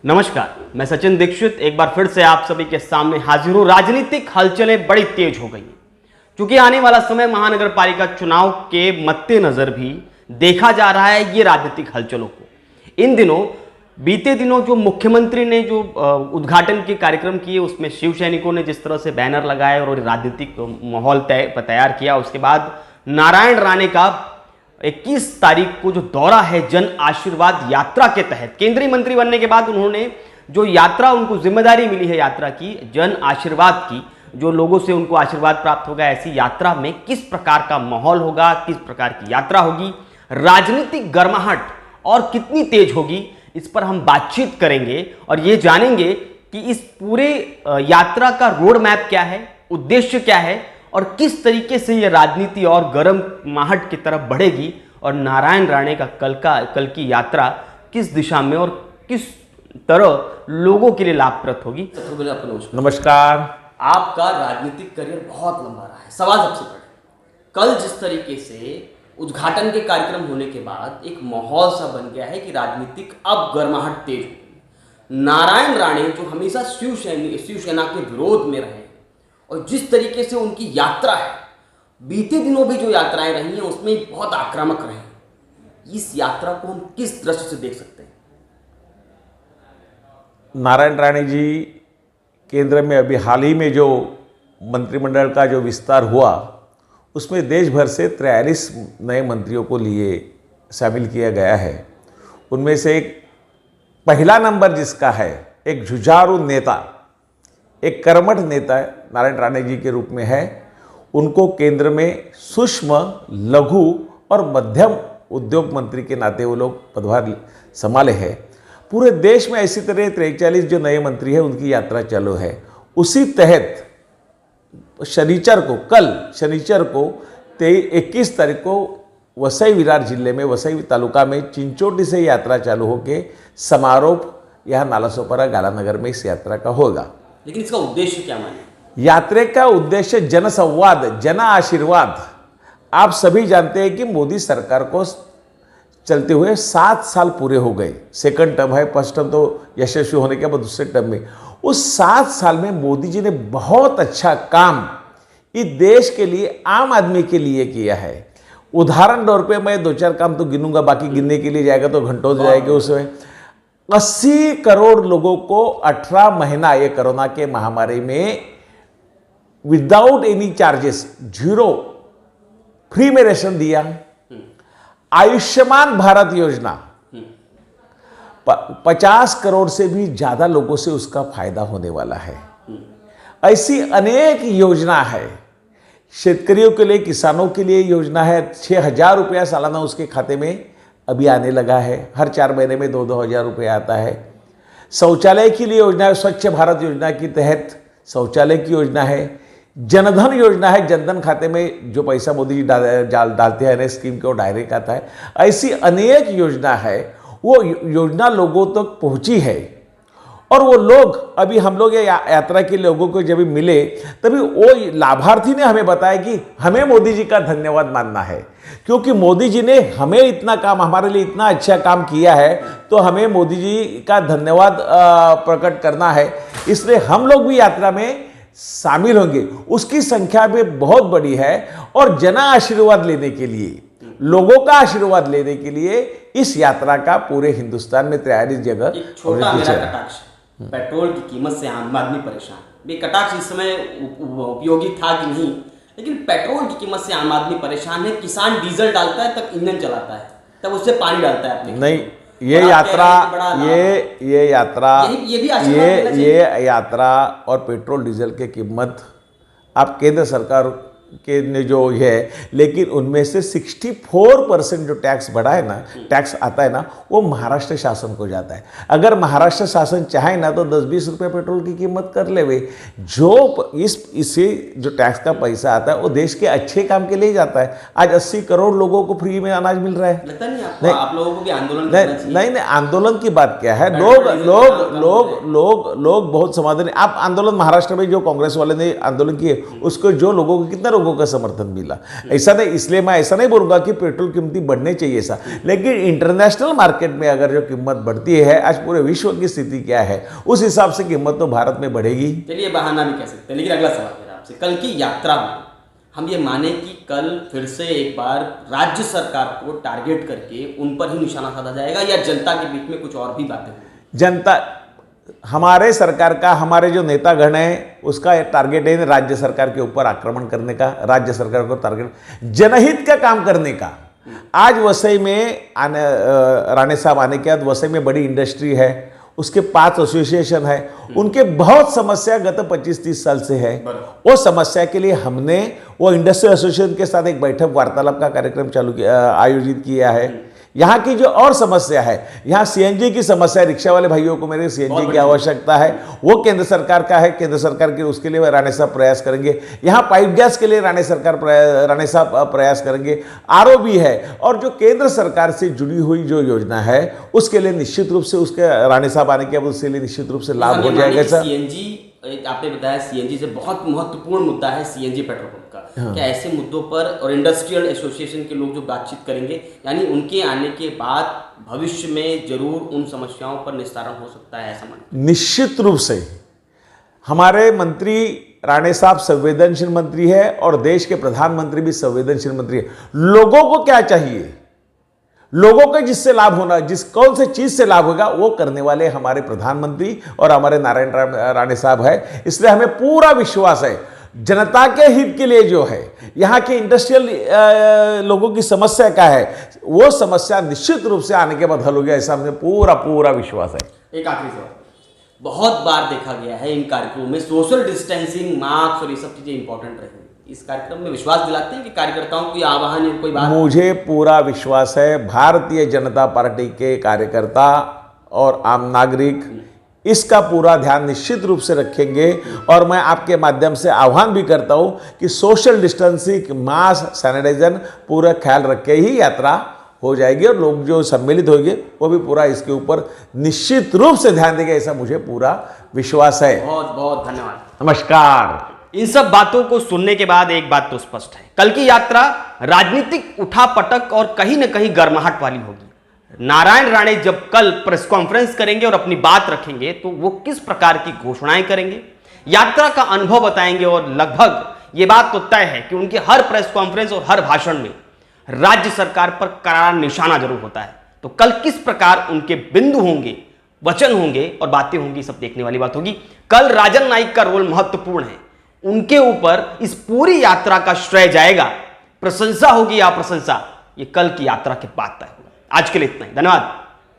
नमस्कार, मैं सचिन दीक्षित एक बार फिर से आप सभी के सामने हाजिर हूं। राजनीतिक हलचलें बड़ी तेज हो गई हैं क्योंकि आने वाला समय महानगर पालिका चुनाव के मद्देनजर भी देखा जा रहा है ये राजनीतिक हलचलों को। इन दिनों बीते दिनों जो मुख्यमंत्री ने जो उद्घाटन के कार्यक्रम किए उसमें शिव सैनिकों ने जिस तरह से बैनर लगाए और राजनीतिक माहौल तैयार किया, उसके बाद नारायण राणे का 21 तारीख को जो दौरा है जन आशीर्वाद यात्रा के तहत, केंद्रीय मंत्री बनने के बाद उन्होंने जो यात्रा, उनको जिम्मेदारी मिली है यात्रा की, जन आशीर्वाद की, जो लोगों से उनको आशीर्वाद प्राप्त होगा, ऐसी यात्रा में किस प्रकार का माहौल होगा, किस प्रकार की यात्रा होगी, राजनीतिक गर्माहट और कितनी तेज होगी, इस पर हम बातचीत करेंगे और ये जानेंगे कि इस पूरे यात्रा का रोड मैप क्या है, उद्देश्य क्या है और किस तरीके से ये राजनीति और गर्म माहट की तरफ बढ़ेगी और नारायण राणे का कल की यात्रा किस दिशा में और किस तरह लोगों के लिए लाभप्रद होगी। नमस्कार। आपका राजनीतिक करियर बहुत लंबा रहा है। सवाल सबसे पहले, कल जिस तरीके से उद्घाटन के कार्यक्रम होने के बाद एक माहौल सा बन गया है कि राजनीतिक अब गर्माहट तेज होगी। नारायण राणे जो हमेशा शिवसेना के विरोध में रहे और जिस तरीके से उनकी यात्रा है, बीते दिनों भी जो यात्राएं रही हैं उसमें बहुत आक्रामक रहे हैं, इस यात्रा को हम किस दृष्टि से देख सकते हैं? नारायण राणे जी केंद्र में अभी हाल ही में जो मंत्रिमंडल का जो विस्तार हुआ उसमें देश भर से 43 नए मंत्रियों को लिए शामिल किया गया है। उनमें से एक पहला नंबर जिसका है, एक जुझारू नेता, एक कर्मठ नेता नारायण राणे जी के रूप में है। उनको केंद्र में सूक्ष्म, लघु और मध्यम उद्योग मंत्री के नाते वो लोग पदभार संभाले हैं। पूरे देश में ऐसी तरह 43 जो नए मंत्री हैं उनकी यात्रा चालू है। उसी तहत शनिचर को, कल शनिचर को 21 तारीख को वसई विरार जिले में, वसई तालुका में चिंचोटी से यात्रा चालू होकर समारोह यहाँ नालासोपारा गालानगर में इस यात्रा का होगा। लेकिन इसका उद्देश्य क्या माने? यात्रा का उद्देश्य जनसंवाद, जन आशीर्वाद। आप सभी जानते हैं कि मोदी सरकार को चलते हुए 7 साल पूरे हो गए। सेकंड टर्म है, फर्स्ट टर्म तो यशस्वी होने के बाद दूसरे टर्म में, उस 7 साल में मोदी जी ने बहुत अच्छा काम इस देश के लिए, आम आदमी के लिए किया है। उदाहरण तौर पे मैं 2-4 काम तो गिनूंगा, बाकी गिनने के लिए जाएगा तो घंटों जाएंगे। उसमें 80 करोड़ लोगों को 18 महीना ये कोरोना के महामारी में विदाउट एनी चार्जेस, 0 फ्री में राशन दिया। आयुष्मान भारत योजना 50 करोड़ से भी ज्यादा लोगों से उसका फायदा होने वाला है। ऐसी अनेक योजना है। शेतकरियों के लिए, किसानों के लिए योजना है। 6,000 रुपया सालाना उसके खाते में अभी आने लगा है। हर 4 महीने में 2-2 हज़ार रुपया आता है। शौचालय के लिए योजना है, स्वच्छ भारत योजना के तहत शौचालय की योजना है। जनधन योजना है, जनधन खाते में जो पैसा मोदी जी डालते हैं स्कीम के, वो डायरेक्ट आता है। ऐसी अनेक योजना है, वो योजना लोगों तक पहुंची है। और वो लोग, अभी हम लोग ये यात्रा के लोगों को जब मिले तभी वो लाभार्थी ने हमें बताया कि हमें मोदी जी का धन्यवाद मानना है, क्योंकि मोदी जी ने हमें इतना काम, हमारे लिए इतना अच्छा काम किया है, तो हमें मोदी जी का धन्यवाद प्रकट करना है। इसलिए हम लोग भी यात्रा में शामिल होंगे। उसकी संख्या भी बहुत बड़ी है और जन आशीर्वाद लेने के लिए, लोगों का आशीर्वाद लेने के लिए इस यात्रा का पूरे हिंदुस्तान में 43 जगह। छोटा मेरा कटाक्ष, पेट्रोल की कीमत से आम आदमी परेशान। ये कटाक्ष इस समय उपयोगी था कि नहीं, लेकिन पेट्रोल की कीमत से आम आदमी परेशान है। किसान डीजल डालता है तब ईंधन चलाता है, तब उससे पानी डालता है अपने। नहीं, ये यात्रा और पेट्रोल डीजल की कीमत आप केंद्र सरकार के ने जो है, लेकिन उनमें से 64% जो टैक्स बढ़ा है ना, टैक्स आता है ना, वो महाराष्ट्र शासन को जाता है। अगर महाराष्ट्र शासन चाहे ना तो 10-20 रुपये पेट्रोल की कीमत कर ले वे। जो इससे जो टैक्स का पैसा आता है वो देश के अच्छे काम के लिए जाता है। आज 80 करोड़ लोगों को फ्री में अनाज मिल रहा है। लगता नहीं आपको, आप लोगों को भी आंदोलन नहीं, आंदोलन की बात क्या है? लोग बहुत समाधान। आप आंदोलन महाराष्ट्र में जो कांग्रेस वाले ने आंदोलन किए, उसको जो लोगों को कितना लोगों का समर्थन मिला। ऐसा नहीं, इसलिए मैं ऐसा नहीं बोलूँगा कि पेट्रोल कीमती बढ़ने चाहिए ऐसा, लेकिन इंटरनेशनल मार्केट में अगर जो कीमत बढ़ती है, आज पूरे विश्व की स्थिति क्या है, उस हिसाब से कीमत तो भारत में बढ़ेगी। चलिए बहाना भी कह सकते हैं, लेकिन अगला सवाल मेरा आपसे, कल की यात्रा में हम ये माने कि कल फिर से एक बार राज्य सरकार को टारगेट करके उन पर ही निशाना साधा जाएगा, या जनता के बीच में कुछ और भी बातें होंगी? जनता, हमारे सरकार का, हमारे जो नेतागण हैं, उसका टारगेट है राज्य सरकार के ऊपर आक्रमण करने का, राज्य सरकार को टारगेट, जनहित का काम करने का। आज वसई में राणे साहब आने के बाद वसई में बड़ी इंडस्ट्री है, उसके 5 एसोसिएशन है, उनके बहुत समस्या गत 25-30 साल से है। वो समस्या के लिए हमने वो इंडस्ट्रियल एसोसिएशन के साथ एक बैठक वार्तालाप का कार्यक्रम आयोजित किया है। यहाँ की जो और समस्या है, यहाँ सीएनजी की समस्या है, रिक्शा वाले भाइयों को मेरे सीएनजी की आवश्यकता है, वो केंद्र सरकार का है, केंद्र सरकार के उसके लिए राणे साहब प्रयास करेंगे। यहाँ पाइप गैस के लिए राणे साहब प्रयास करेंगे। आरओ भी है, और जो केंद्र सरकार से जुड़ी हुई जो योजना है उसके लिए निश्चित रूप से उसके राणे साहब आने के बाद उसके लिए निश्चित रूप से लाभ हो जाएगा। सर, सीएनजी, आपने बताया सीएनजी से बहुत महत्वपूर्ण मुद्दा है सीएनजी पेट्रोल पंप का। क्या ऐसे मुद्दों पर और इंडस्ट्रियल एसोसिएशन के लोग जो बातचीत करेंगे, यानी उनके आने के बाद भविष्य में जरूर उन समस्याओं पर निस्तारण हो सकता है, ऐसा मानते हैं? निश्चित रूप से हमारे मंत्री राणे साहब संवेदनशील मंत्री है, और देश के प्रधानमंत्री भी संवेदनशील मंत्री है। लोगों को क्या चाहिए, लोगों को जिससे लाभ होना, कौन से चीज से लाभ होगा, वो करने वाले हमारे प्रधानमंत्री और हमारे नारायण राणे साहब है। इसलिए हमें पूरा विश्वास है जनता के हित के लिए जो है, यहाँ के इंडस्ट्रियल लोगों की समस्या क्या है, वो समस्या निश्चित रूप से आने के बाद हल हो गया, ऐसा हमें पूरा विश्वास है। एक आखिरी सवाल, बहुत बार देखा गया है इन कार्यक्रमों में सोशल डिस्टेंसिंग, मास्क और ये सब चीजें इंपॉर्टेंट रहेंगी। इस कार्यक्रम में विश्वास दिलाते हैं कि कार्यकर्ताओं को आह्वान या कोई बात? मुझे पूरा विश्वास है, भारतीय जनता पार्टी के कार्यकर्ता और आम नागरिक इसका पूरा ध्यान निश्चित रूप से रखेंगे। और मैं आपके माध्यम से आह्वान भी करता हूं कि सोशल डिस्टेंसिंग, मास्क, सैनिटाइजर पूरा ख्याल रख के ही यात्रा हो जाएगी, और लोग जो सम्मिलित होंगे वो भी पूरा इसके ऊपर निश्चित रूप से ध्यान देंगे, ऐसा मुझे पूरा विश्वास है। बहुत बहुत धन्यवाद। नमस्कार। इन सब बातों को सुनने के बाद एक बात तो स्पष्ट है, कल की यात्रा राजनीतिक उठापटक और कहीं न कहीं गर्माहट वाली होगी। नारायण राणे जब कल प्रेस कॉन्फ्रेंस करेंगे और अपनी बात रखेंगे तो वो किस प्रकार की घोषणाएं करेंगे, यात्रा का अनुभव बताएंगे, और लगभग ये बात तो तय है कि उनके हर प्रेस कॉन्फ्रेंस और हर भाषण में राज्य सरकार पर करारा निशाना जरूर होता है। तो कल किस प्रकार उनके बिंदु होंगे, वचन होंगे और बातें होंगी, सब देखने वाली बात होगी। कल राजन नाईक का रोल महत्वपूर्ण है, उनके ऊपर इस पूरी यात्रा का श्रेय जाएगा। प्रशंसा होगी या अप्रशंसा, ये कल की यात्रा के बाद तय होगा। आज के लिए इतना ही, धन्यवाद।